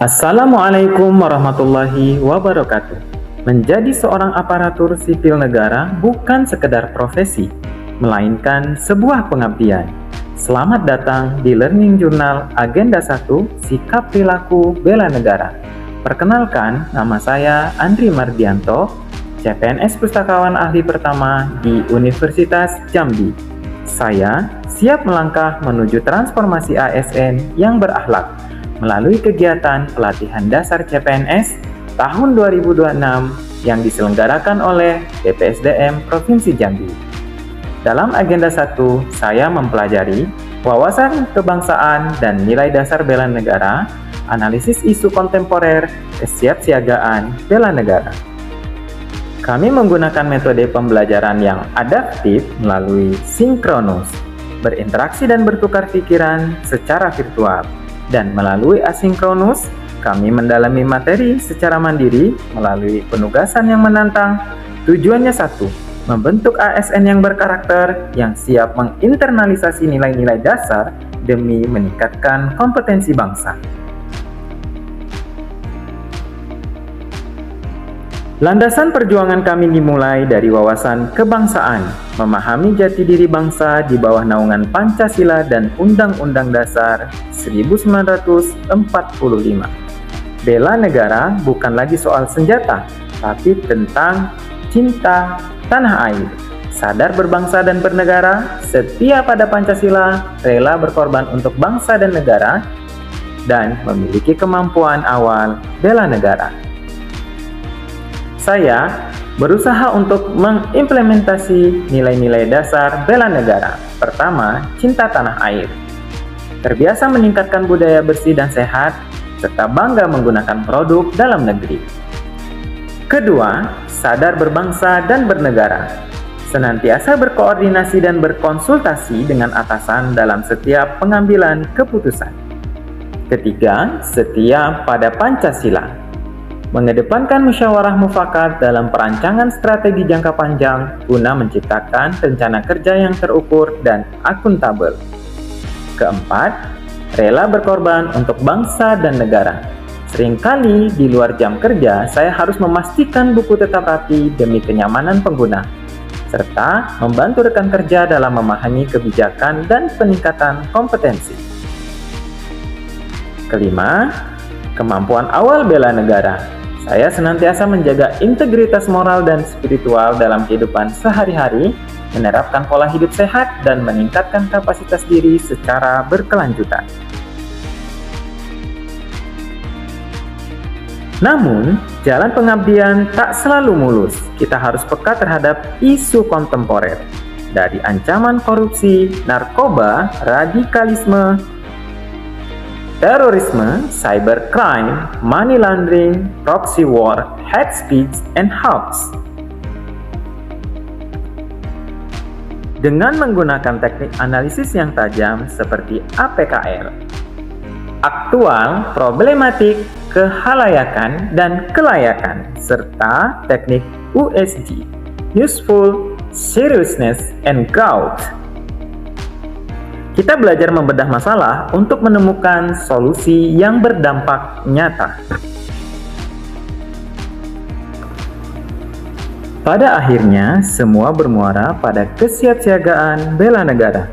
Assalamualaikum warahmatullahi wabarakatuh. Menjadi seorang aparatur sipil negara bukan sekedar profesi, melainkan sebuah pengabdian. Selamat datang di Learning Journal Agenda 1 Sikap Perilaku Bela Negara. Perkenalkan, nama saya Andri Mardianto, CPNS Pustakawan Ahli Pertama di Universitas Jambi. Saya siap melangkah menuju transformasi ASN yang berakhlak melalui kegiatan pelatihan dasar CPNS tahun 2026 yang diselenggarakan oleh BPSDM Provinsi Jambi. Dalam agenda 1, saya mempelajari wawasan kebangsaan dan nilai dasar bela negara, analisis isu kontemporer, kesiapsiagaan bela negara. Kami menggunakan metode pembelajaran yang adaptif melalui sinkronus, berinteraksi dan bertukar pikiran secara virtual. Dan melalui asinkronus, kami mendalami materi secara mandiri melalui penugasan yang menantang. Tujuannya satu, membentuk ASN yang berkarakter, yang siap menginternalisasi nilai-nilai dasar demi meningkatkan kompetensi bangsa. Landasan perjuangan kami dimulai dari wawasan kebangsaan, memahami jati diri bangsa di bawah naungan Pancasila dan Undang-Undang Dasar 1945. Bela negara bukan lagi soal senjata, tapi tentang cinta tanah air. Sadar berbangsa dan bernegara, setia pada Pancasila, rela berkorban untuk bangsa dan negara, dan memiliki kemampuan awal bela negara. Saya berusaha untuk mengimplementasi nilai-nilai dasar bela negara. Pertama, cinta tanah air. Terbiasa meningkatkan budaya bersih dan sehat, serta bangga menggunakan produk dalam negeri. Kedua, sadar berbangsa dan bernegara. Senantiasa berkoordinasi dan berkonsultasi dengan atasan dalam setiap pengambilan keputusan. Ketiga, setia pada Pancasila. Mengedepankan musyawarah mufakat dalam perancangan strategi jangka panjang guna menciptakan rencana kerja yang terukur dan akuntabel. Keempat, rela berkorban untuk bangsa dan negara. Seringkali di luar jam kerja, saya harus memastikan buku tetap rapi demi kenyamanan pengguna, serta membantu rekan kerja dalam memahami kebijakan dan peningkatan kompetensi. Kelima, kemampuan awal bela negara. Saya senantiasa menjaga integritas moral dan spiritual dalam kehidupan sehari-hari, menerapkan pola hidup sehat, dan meningkatkan kapasitas diri secara berkelanjutan. Namun, jalan pengabdian tak selalu mulus. Kita harus peka terhadap isu kontemporer, dari ancaman korupsi, narkoba, radikalisme, terorisme, cybercrime, money laundering, proxy war, hate speech, and hoax. Dengan menggunakan teknik analisis yang tajam seperti APKR, aktual, problematik, kehalayakan, dan kelayakan, serta teknik USG, useful, seriousness, and growth, kita belajar membedah masalah untuk menemukan solusi yang berdampak nyata. Pada akhirnya, semua bermuara pada kesiapsiagaan bela negara.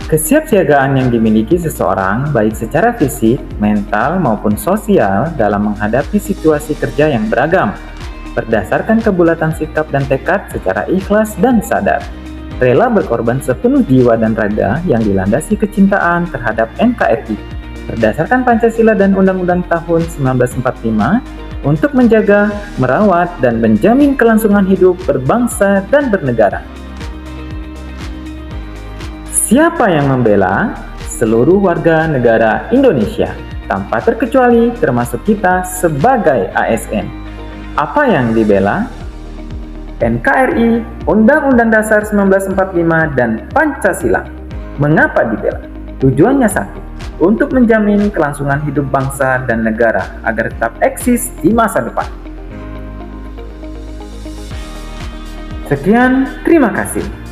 Kesiapsiagaan yang dimiliki seseorang baik secara fisik, mental, maupun sosial dalam menghadapi situasi kerja yang beragam, berdasarkan kebulatan sikap dan tekad secara ikhlas dan sadar. Rela berkorban sepenuh jiwa dan raga yang dilandasi kecintaan terhadap NKRI berdasarkan Pancasila dan Undang-Undang tahun 1945 untuk menjaga, merawat, dan menjamin kelangsungan hidup berbangsa dan bernegara. Siapa yang membela? Seluruh warga negara Indonesia, tanpa terkecuali termasuk kita sebagai ASN. Apa yang dibela? NKRI, Undang-Undang Dasar 1945, dan Pancasila. Mengapa dibela? Tujuannya satu, untuk menjamin kelangsungan hidup bangsa dan negara agar tetap eksis di masa depan. Sekian, terima kasih.